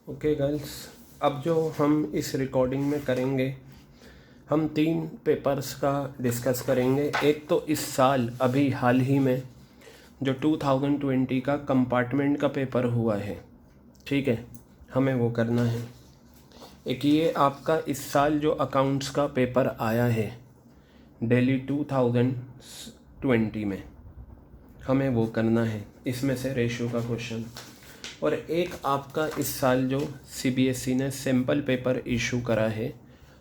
Okay girls, अब जो हम इस रिकॉर्डिंग में करेंगे, हम 3 पेपर्स का डिस्कस करेंगे। एक तो इस साल अभी हाल ही में जो 2020 का कंपार्टमेंट का पेपर हुआ है, ठीक है, हमें वो करना है। एक ये आपका इस साल जो अकाउंट्स का पेपर आया है दिल्ली 2020 में, हमें वो करना है। इसमें से रेशियो का क्वेश्चन। और एक आपका इस साल जो सीबीएसई ने सैम्पल पेपर इशू करा है,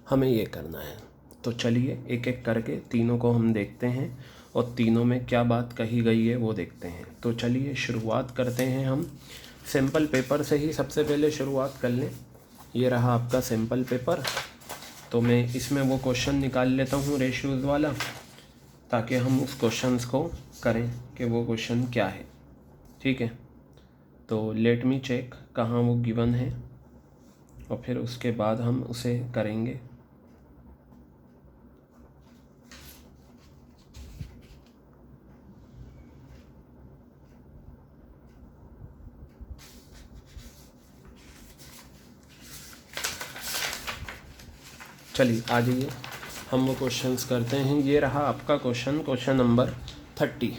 हमें ये करना है। तो चलिए एक एक करके तीनों को हम देखते हैं और तीनों में क्या बात कही गई है वो देखते हैं। तो चलिए शुरुआत करते हैं हम सैम्पल पेपर से ही। सबसे पहले शुरुआत कर लें। ये रहा आपका सैम्पल पेपर। तो मैं इसमें वो क्वेश्चन निकाल लेता हूँ रेशियोज़ वाला, ताकि हम उस क्वेश्चंस को करें कि वो क्वेश्चन क्या है। ठीक है, तो लेट मी चेक कहाँ वो गिवन है और फिर उसके बाद हम उसे करेंगे। चलिए आ जाइए, हम वो क्वेश्चंस करते हैं। ये रहा आपका क्वेश्चन नंबर 30।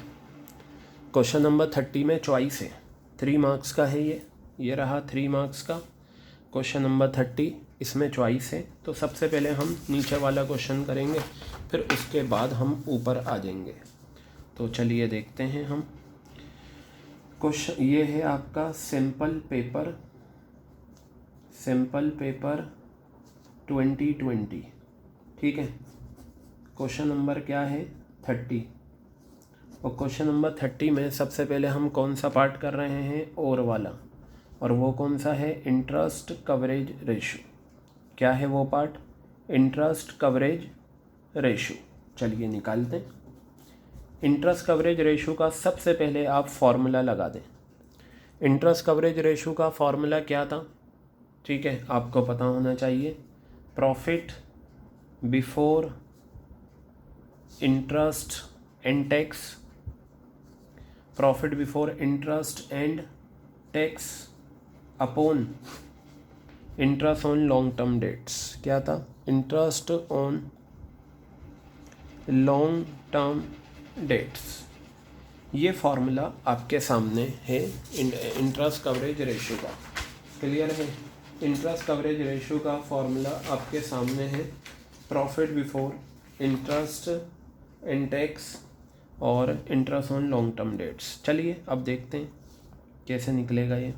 क्वेश्चन नंबर 30 में चॉइस है, 3 मार्क्स का है ये रहा 3 मार्क्स का क्वेश्चन नंबर 30। इसमें चॉइस है। तो सबसे पहले हम नीचे वाला क्वेश्चन करेंगे, फिर उसके बाद हम ऊपर आ जाएंगे। तो चलिए देखते हैं हम क्वेश्चन। ये है आपका सैम्पल पेपर 2020, ठीक है। क्वेश्चन नंबर क्या है 30। और क्वेश्चन नंबर 30 में सबसे पहले हम कौन सा पार्ट कर रहे हैं, और वाला। और वो कौन सा है, इंटरेस्ट कवरेज रेशो। क्या है वो पार्ट, इंटरेस्ट कवरेज रेशो। चलिए निकालते हैं। इंटरेस्ट कवरेज रेशो का सबसे पहले आप फॉर्मूला लगा दें। इंटरेस्ट कवरेज रेशो का फॉर्मूला क्या था, ठीक है, आपको पता होना चाहिए। Profit before interest and tax, profit before interest and tax upon interest on long term debts. क्या था, interest on long term debts. ये फॉर्मूला आपके सामने है इंटरेस्ट कवरेज रेशो का। क्लियर है, इंटरेस्ट कवरेज रेशो का फॉर्मूला आपके सामने है। Profit before interest and tax और interest on long term dates. चलिए अब देखते हैं कैसे निकलेगा ये।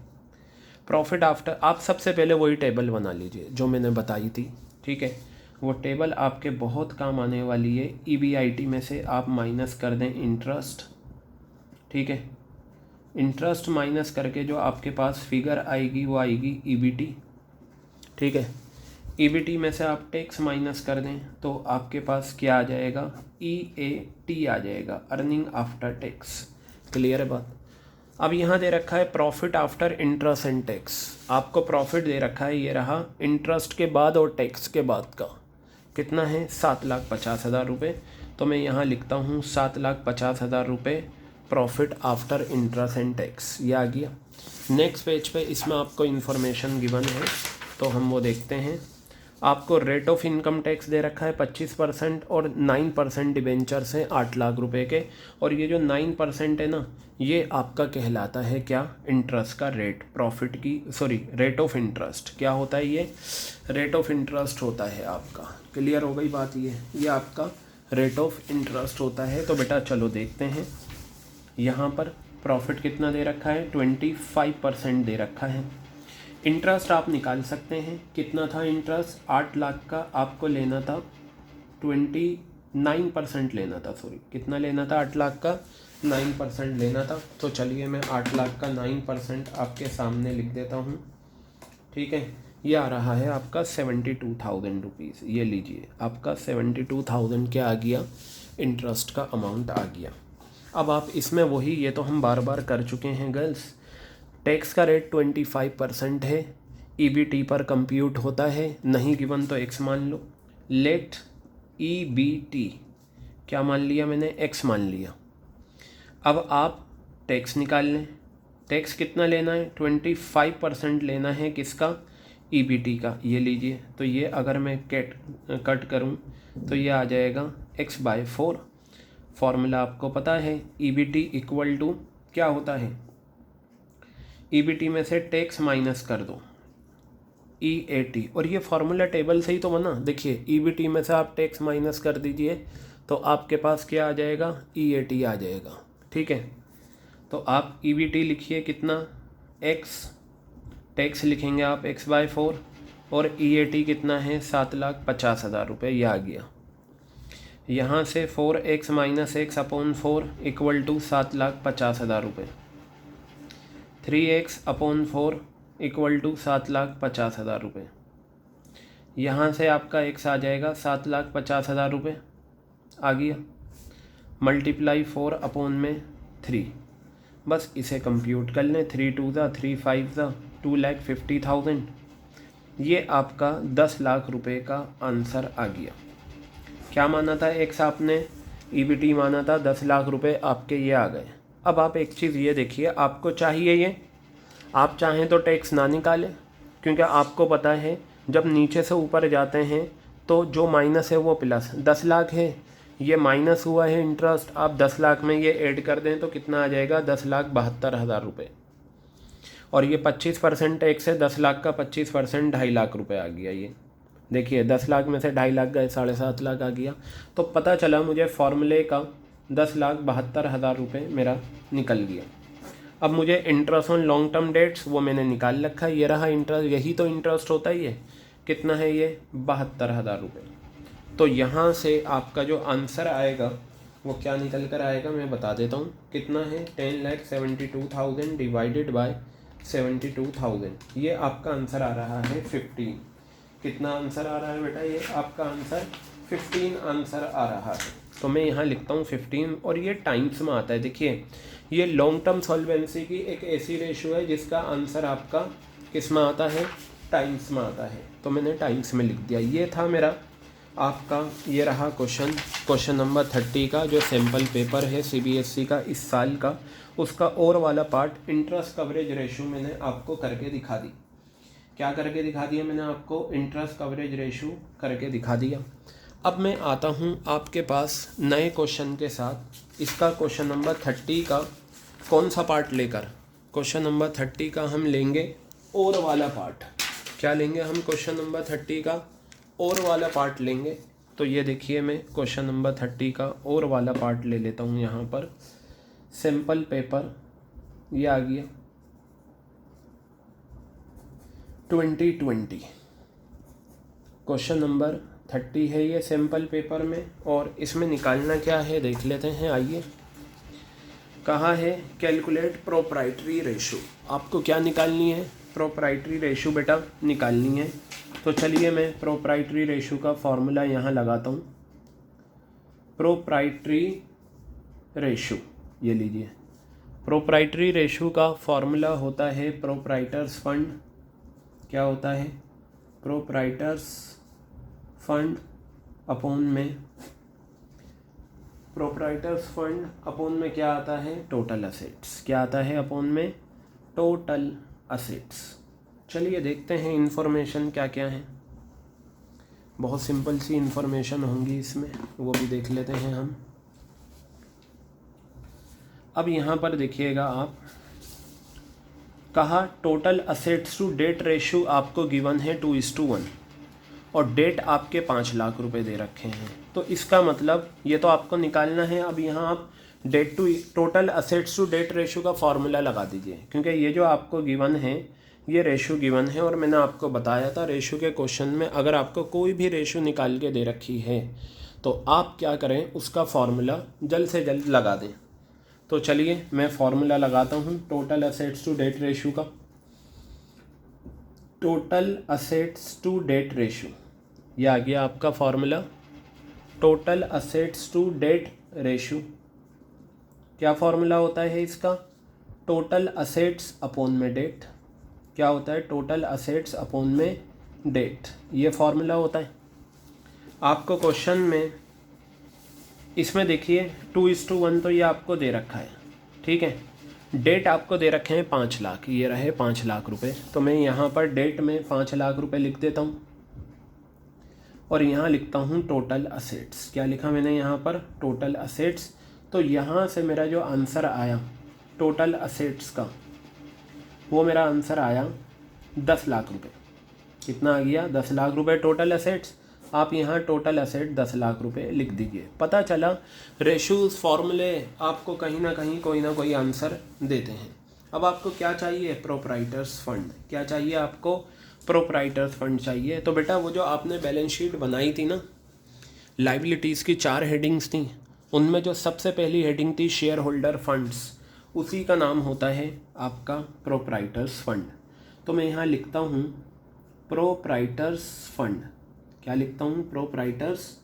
प्रॉफिट आफ्टर, आप सबसे पहले वही टेबल बना लीजिए जो मैंने बताई थी, ठीक है। वो टेबल आपके बहुत काम आने वाली है। ईबीआईटी में से आप माइनस कर दें इंटरेस्ट, ठीक है। इंटरेस्ट माइनस करके जो आपके पास फिगर आएगी वो आएगी ईबीटी, ठीक है। ईबीटी में से आप टैक्स माइनस कर दें तो आपके पास क्या आ जाएगा, ईएटी आ जाएगा, अर्निंग आफ्टर टैक्स। क्लियर है बात। अब यहाँ दे रखा है profit after interest and tax. आपको प्रॉफिट दे रखा है, ये रहा इंटरेस्ट के बाद और टैक्स के बाद का कितना है, 7,50,000 रुपये। तो मैं यहाँ लिखता हूँ 7,50,000 रुपये profit after interest and tax. ये आ गया। नेक्स्ट पेज पे इसमें आपको इन्फॉर्मेशन गिवन है, तो हम वो देखते हैं। आपको रेट ऑफ इनकम टैक्स दे रखा है 25% और 9% डिबेंचर्स हैं 8 लाख रुपए के। और ये जो 9% है ना, ये आपका कहलाता है क्या, इंटरेस्ट का रेट, प्रॉफिट की रेट ऑफ इंटरेस्ट। क्या होता है ये, रेट ऑफ इंटरेस्ट होता है आपका। क्लियर हो गई बात। ये आपका रेट ऑफ इंटरेस्ट होता है। तो बेटा चलो देखते हैं। यहाँ पर प्रॉफिट कितना दे रखा है, 25% दे रखा है। इंटरेस्ट आप निकाल सकते हैं, कितना था इंटरेस्ट, 8 लाख का आपको लेना था, 29% लेना था, कितना लेना था, 8 लाख का 9% लेना था। तो चलिए मैं 8 लाख का 9% आपके सामने लिख देता हूँ, ठीक है। ये आ रहा है आपका 72,000 रुपीज़। ये लीजिए आपका 72,000 क्या आ गया, इंटरेस्ट का अमाउंट आ गया। अब आप इसमें वही, ये तो हम बार बार कर चुके हैं गर्ल्स, टैक्स का रेट 25% है, ईबीटी पर कंप्यूट होता है, नहीं गिवन तो एक्स मान लो। लेट ईबीटी क्या मान लिया मैंने, एक्स मान लिया। अब आप टैक्स निकाल लें, टैक्स कितना लेना है, 25% लेना है किसका, ईबीटी का। ये लीजिए, तो ये अगर मैं कट करूं तो ये आ जाएगा x/4। फॉर्मूला आपको पता है, ईबीटी इक्वल टू क्या होता है, ईबीटी में से टैक्स माइनस कर दो EAT, और ये फार्मूला टेबल से ही तो बना। देखिए ईबीटी में से आप टैक्स माइनस कर दीजिए तो आपके पास क्या आ जाएगा, EAT आ जाएगा। ठीक है, तो आप EBT लिखिए कितना, x, टैक्स लिखेंगे आप x/4, और EAT कितना है, 7,50,000 रुपये। ये आ गया। यहाँ से 4x - x/4 इक्वल टू 7,50,000 रुपये, 3x/4 इक्वल टू 7,50,000 रुपये। यहाँ से आपका x आ जाएगा 7,50,000 रुपये, आ गया। मल्टीप्लाई 4/3, बस इसे कंप्यूट कर लें। 3 2 3 5 2,50,000। ये आपका 10 लाख रुपए का आंसर आ गया। क्या माना था, x आपने, EBT माना था 10 लाख रुपए, आपके ये आ गए। अब आप एक चीज़ ये देखिए, आपको चाहिए ये, आप चाहें तो टैक्स ना निकालें, क्योंकि आपको पता है जब नीचे से ऊपर जाते हैं तो जो माइनस है वो प्लस। 10 लाख है, ये माइनस हुआ है इंटरेस्ट, आप 10 लाख में ये ऐड कर दें तो कितना आ जाएगा, 10,72,000 रुपये। और ये 25% टैक्स है, 10 लाख का 25% 2.5 लाख रुपये आ गया। ये देखिए 10 लाख में से 2.5 लाख गए, 7.5 लाख आ गया। तो पता चला मुझे फॉर्मूले का 10,72,000 रुपये मेरा निकल गया। अब मुझे interest on long term dates वो मैंने निकाल रखा है, ये रहा इंटरेस्ट, यही तो इंटरेस्ट होता ही है। कितना है ये, 72,000 रुपये। तो यहाँ से आपका जो आंसर आएगा वो क्या निकल कर आएगा, मैं बता देता हूँ कितना है, 10,72,000 डिवाइडेड बाय 72,000। ये आपका आंसर आ रहा है 15। कितना आंसर आ रहा है बेटा, ये आपका आंसर 15 आंसर आ रहा है। तो मैं यहाँ लिखता हूँ 15, और ये टाइम्स में आता है। देखिए ये लॉन्ग टर्म सॉल्वेंसी की एक ऐसी रेशियो है जिसका आंसर आपका किस में आता है, टाइम्स में आता है। तो मैंने टाइम्स में लिख दिया। ये था मेरा आपका, ये रहा क्वेश्चन नंबर 30 का, जो सैम्पल पेपर है CBSE का इस साल का, उसका और वाला पार्ट इंटरेस्ट कवरेज रेशियो मैंने आपको करके दिखा दी। क्या करके दिखा दिया मैंने आपको, इंटरेस्ट कवरेज रेशियो करके दिखा दिया। अब मैं आता हूँ आपके पास नए क्वेश्चन के साथ। इसका क्वेश्चन नंबर 30 का कौन सा पार्ट लेकर, क्वेश्चन नंबर 30 का हम लेंगे और वाला पार्ट। क्या लेंगे हम, क्वेश्चन नंबर 30 का और वाला पार्ट लेंगे। तो ये देखिए मैं क्वेश्चन नंबर 30 का और वाला पार्ट ले लेता हूँ। यहाँ पर सैम्पल पेपर ये आ गया 2020, क्वेश्चन नंबर 30 है ये सैम्पल पेपर में। और इसमें निकालना क्या है देख लेते हैं, आइए। कहा है कैलकुलेट प्रोप्राइटरी रेशो। आपको क्या निकालनी है, प्रोप्राइटरी रेशो बेटा निकालनी है। तो चलिए मैं प्रोप्राइटरी रेशो का फॉर्मूला यहाँ लगाता हूँ। प्रोप्राइटरी रेशो, ये लीजिए, प्रोप्राइटरी रेशो का फॉर्मूला होता है प्रोप्राइटर्स फंड। क्या होता है, प्रोप्राइटर्स फंड अपॉन में, प्रोप्राइटर्स फंड अपॉन में क्या आता है, टोटल असेट्स। क्या आता है अपॉन में, टोटल असेट्स। चलिए देखते हैं इन्फॉर्मेशन क्या क्या है। बहुत सिंपल सी इन्फॉर्मेशन होंगी इसमें, वो भी देख लेते हैं हम। अब यहाँ पर देखिएगा आप, कहा total assets to debt ratio आपको गिवन है 2:1, और डेट आपके 5 लाख रुपए दे रखे हैं। तो इसका मतलब ये तो आपको निकालना है। अब यहाँ आप debt to total assets to debt ratio का फॉर्मूला लगा दीजिए, क्योंकि ये जो आपको गिवन है ये रेशियो गिवन है। और मैंने आपको बताया था रेशियो के क्वेश्चन में अगर आपको कोई भी रेशियो निकाल के दे रखी है तो आप क्या करें, उसका फॉर्मूला जल्द से जल्द लगा दें। तो चलिए मैं फॉर्मूला लगाता हूँ total assets to debt ratio का। Total assets to debt ratio, ये आ गया आपका formula, total assets to debt ratio. क्या फॉर्मूला होता है इसका, टोटल असेट्स अपॉन में डेट। क्या होता है, टोटल असेट्स अपॉन में डेट, ये फॉर्मूला होता है। आपको क्वेश्चन में इसमें देखिए 2:1 तो ये आपको दे रखा है, ठीक है। डेट आपको दे रखे हैं 5 लाख, ये रहे 5 लाख रुपए। तो मैं यहाँ पर डेट में 5 लाख रुपए लिख देता हूँ और यहाँ लिखता हूँ टोटल असेट्स। क्या लिखा मैंने यहाँ पर? Total assets. तो यहाँ से मेरा जो आंसर आया टोटल असेट्स का, वो मेरा आंसर आया 10 लाख रुपए। कितना आ गया? 10 लाख रुपए टोटल असेट्स। आप यहाँ टोटल असेट 10 लाख रुपए लिख दीजिए। पता चला रेशोज़ फॉर्मूले आपको कहीं ना कहीं कोई ना कोई आंसर देते हैं। अब आपको क्या चाहिए? Proprietors fund. क्या चाहिए आपको? प्रोप्राइटर्स फंड चाहिए। तो बेटा वो जो आपने बैलेंस शीट बनाई थी ना, लाइबिलिटीज़ की 4 हेडिंग्स थी, उनमें जो सबसे पहली हेडिंग थी शेयर होल्डर फंड्स, उसी का नाम होता है आपका प्रोप्राइटर्स फंड। तो मैं यहाँ लिखता हूँ प्रोप्राइटर्स फंड। क्या लिखता हूँ? Proprietors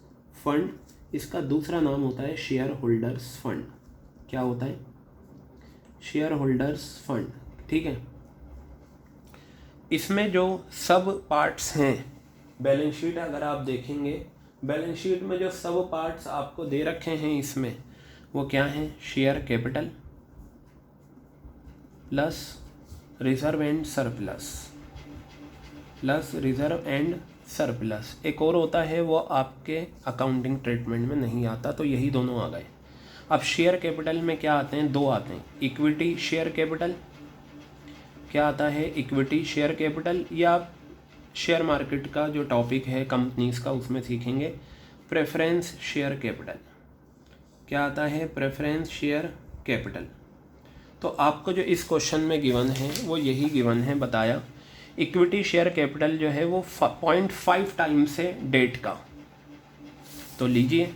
fund. इसका दूसरा नाम होता है शेयर होल्डर्स फंड। क्या होता है? Share holders fund. ठीक है। इसमें जो सब पार्ट्स हैं, बैलेंस शीट अगर आप देखेंगे, बैलेंस शीट में जो सब पार्ट्स आपको दे रखे हैं इसमें, वो क्या हैं? Share capital plus reserve and surplus, plus reserve and surplus. एक और होता है, वो आपके अकाउंटिंग ट्रीटमेंट में नहीं आता, तो यही दोनों आ गए। अब शेयर कैपिटल में क्या आते हैं? 2 आते हैं। Equity share capital. क्या आता है? Equity share capital. या शेयर मार्केट का जो टॉपिक है कंपनीज का, उसमें सीखेंगे प्रेफरेंस शेयर कैपिटल। क्या आता है? Preference share capital. तो आपको जो इस क्वेश्चन में गिवन है वो यही गिवन है, बताया। इक्विटी शेयर कैपिटल जो है वो 0.5 टाइम्स है डेट का। तो लीजिए,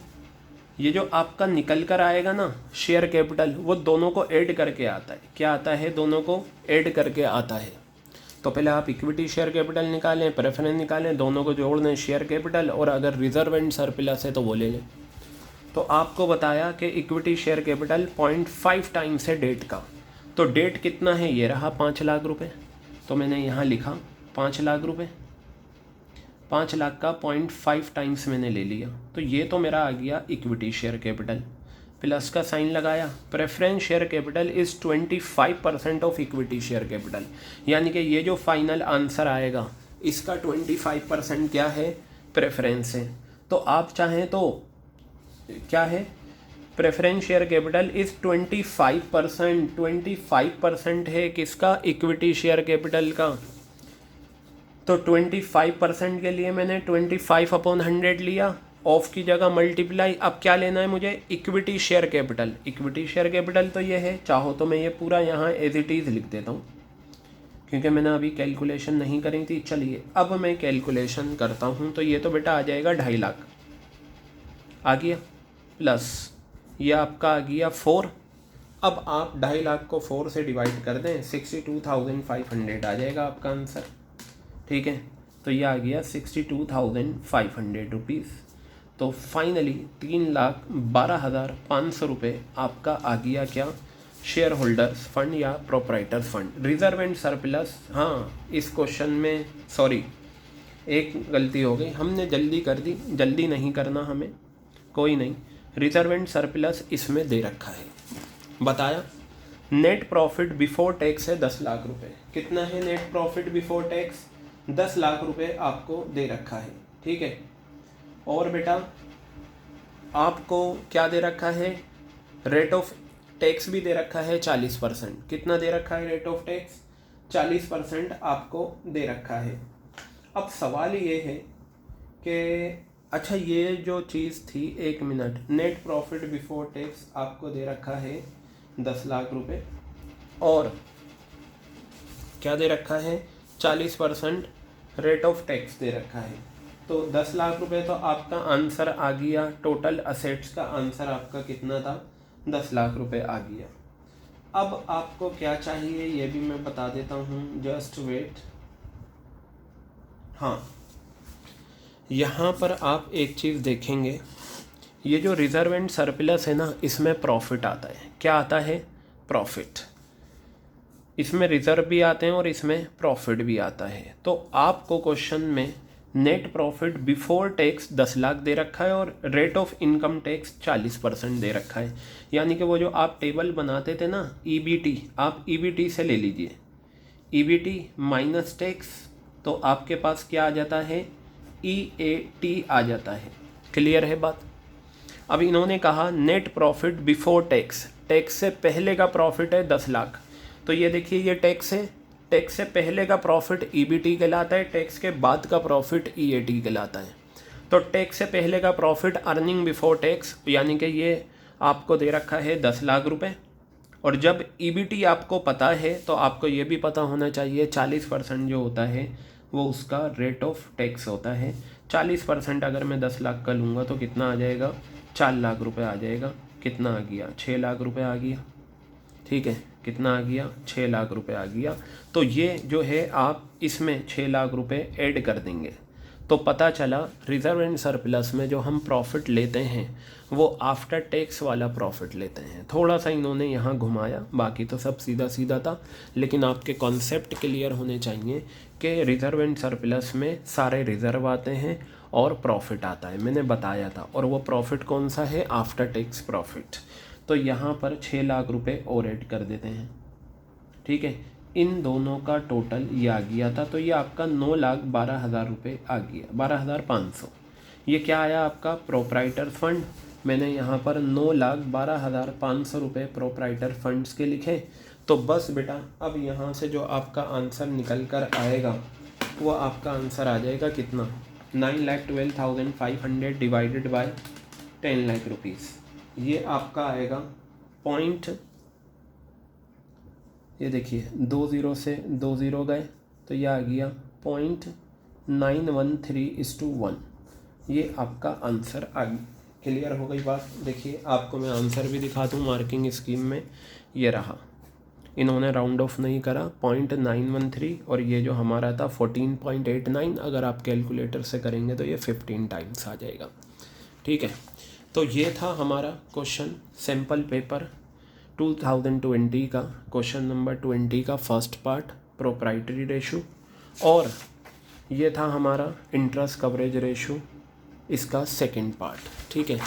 ये जो आपका निकल कर आएगा ना शेयर कैपिटल, वो दोनों को ऐड करके आता है। क्या आता है? दोनों को ऐड करके आता है। तो पहले आप इक्विटी शेयर कैपिटल निकालें, प्रेफरेंस निकालें, दोनों को जोड़ दें शेयर कैपिटल, और अगर रिजर्व एंड सरप्लस है तो वो ले लें। तो आपको बताया कि इक्विटी शेयर कैपिटल 0.5 टाइम्स है डेट का। तो डेट कितना है? ये रहा 5 लाख रुपए। तो मैंने यहाँ लिखा 5 लाख रुपए। 5 लाख का 0.5 टाइम्स मैंने ले लिया। तो ये तो मेरा आ गया इक्विटी शेयर कैपिटल। प्लस का साइन लगाया। Preference share capital is 25% of equity share capital. यानी कि ये जो फाइनल आंसर आएगा, इसका 25% क्या है? प्रेफरेंस है। तो आप चाहें तो क्या है? Preference share capital is 25%। 25% है किसका? इक्विटी शेयर कैपिटल का। तो 25% के लिए मैंने 25/100 लिया, ऑफ की जगह मल्टीप्लाई। अब क्या लेना है मुझे? Equity share capital. Equity share capital तो ये है, चाहो तो मैं ये पूरा यहाँ एज इट इज़ लिख देता हूँ, क्योंकि मैंने अभी कैलकुलेशन नहीं करी थी। चलिए अब मैं कैलकुलेशन करता हूँ। तो ये तो बेटा आ जाएगा 2.5 लाख आ गया, प्लस ये आपका आ गया 4। अब आप 2.5 लाख को 4 से डिवाइड कर दें, 62,500 आ जाएगा आपका आंसर। ठीक है। तो ये आ गया 62,500 रुपीज़। तो फाइनली 3,12,500 रुपये आपका आ गया क्या? शेयर होल्डर्स फंड या proprietors fund. Reserve and surplus, हाँ इस क्वेश्चन में सॉरी एक गलती हो गई, हमने जल्दी कर दी। जल्दी नहीं करना हमें, कोई नहीं। रिजर्व एंड सरप्लस इसमें दे रखा है, बताया। नेट प्रॉफिट बिफोर टैक्स है 10 लाख रुपए। कितना है net profit before tax? 10 lakh रुपए आपको दे रखा है। ठीक है। और बेटा आपको क्या दे रखा है? रेट ऑफ टैक्स भी दे रखा है 40%। कितना दे रखा है रेट ऑफ टैक्स? 40% आपको दे रखा है। अब सवाल ये है कि अच्छा ये जो चीज़ थी, 1 minute, net profit before tax आपको दे रखा है 10 लाख रुपए, और क्या दे रखा है? 40% रेट ऑफ टैक्स दे रखा है। तो 10 लाख रुपए तो आपका आंसर आ गया। टोटल असेट्स का आंसर आपका कितना था? 10 लाख रुपए आ गया। अब आपको क्या चाहिए ये भी मैं बता देता हूँ, जस्ट वेट। हाँ, यहाँ पर आप एक चीज़ देखेंगे, ये जो रिजर्व एंड सरप्लस है ना, इसमें प्रॉफिट आता है। क्या आता है? प्रॉफिट। इसमें रिजर्व भी आते हैं और इसमें प्रॉफिट भी आता है। तो आपको क्वेश्चन में net profit before tax 10 lakh दे रखा है और रेट ऑफ इनकम टैक्स 40% दे रखा है। यानी कि वो जो आप टेबल बनाते थे ना EBT, आप EBT से ले लीजिए, EBT माइनस टैक्स, तो आपके पास क्या आ जाता है, EAT आ जाता है। क्लियर है बात। अब इन्होंने कहा net profit before tax, tax से पहले का प्रॉफिट है 10 लाख, तो ये देखिए ये टैक्स है, टैक्स से पहले का प्रॉफिट EBT कहलाता है, टैक्स के बाद का प्रॉफिट EAT कहलाता है। तो टैक्स से पहले का प्रॉफिट अर्निंग बिफोर टैक्स, यानी कि ये आपको दे रखा है 10 लाख रुपए, और जब EBT आपको पता है तो आपको ये भी पता होना चाहिए 40% जो होता है वो उसका रेट ऑफ टैक्स होता है। 40% अगर मैं 10 लाख का लूँगा तो कितना आ जाएगा, 4 लाख रुपए आ जाएगा। कितना आ गया, 6 लाख रुपए आ गया। ठीक है, कितना आ गया, 6 लाख रुपए आ गया। तो ये जो है आप इसमें 6 लाख रुपए ऐड कर देंगे तो पता चला रिजर्व एंड सरप्लस में जो हम प्रॉफिट लेते हैं वो आफ्टर टैक्स वाला प्रॉफिट लेते हैं। थोड़ा सा इन्होंने यहाँ घुमाया, बाकी तो सब सीधा सीधा था, लेकिन आपके कॉन्सेप्ट क्लियर होने चाहिए कि रिजर्व एंड सरप्लस में सारे रिजर्व आते हैं और प्रॉफिट आता है, मैंने बताया था। और वो प्रॉफिट कौन सा है, आफ्टर टैक्स प्रॉफिट। तो यहाँ पर 6 लाख रुपए और ऐड कर देते हैं। ठीक है, इन दोनों का टोटल ये आ गया था, तो ये आपका 9,12,000 रुपये आ गया, 12,500। ये क्या आया आपका, प्रोप्राइटर फंड। मैंने यहाँ पर 9,12,500 रुपये प्रोप्राइटर फंड्स के लिखे। तो बस बेटा अब यहाँ से जो आपका आंसर निकल कर आएगा वो आपका आंसर आ जाएगा कितना, 9,12,500 डिवाइडेड बाय 10 लाख रुपीज़। ये आपका आएगा पॉइंट, ये देखिए 2 ज़ीरो से 2 ज़ीरो गए तो ये आ गया 0.913:1। ये आपका आंसर आ गया। क्लियर हो गई बात। देखिए आपको मैं आंसर भी दिखा दूँ मार्किंग स्कीम में, ये रहा। इन्होंने राउंड ऑफ नहीं करा, 0.913, और ये जो हमारा था 14.89, अगर आप कैलकुलेटर से करेंगे तो ये 15 टाइम्स आ जाएगा। ठीक है, तो ये था हमारा क्वेश्चन सैम्पल पेपर 2020 का, क्वेश्चन नंबर 20 का फर्स्ट पार्ट प्रोप्राइटरी रेशो, और ये था हमारा इंटरेस्ट कवरेज रेशो इसका सेकंड पार्ट। ठीक है।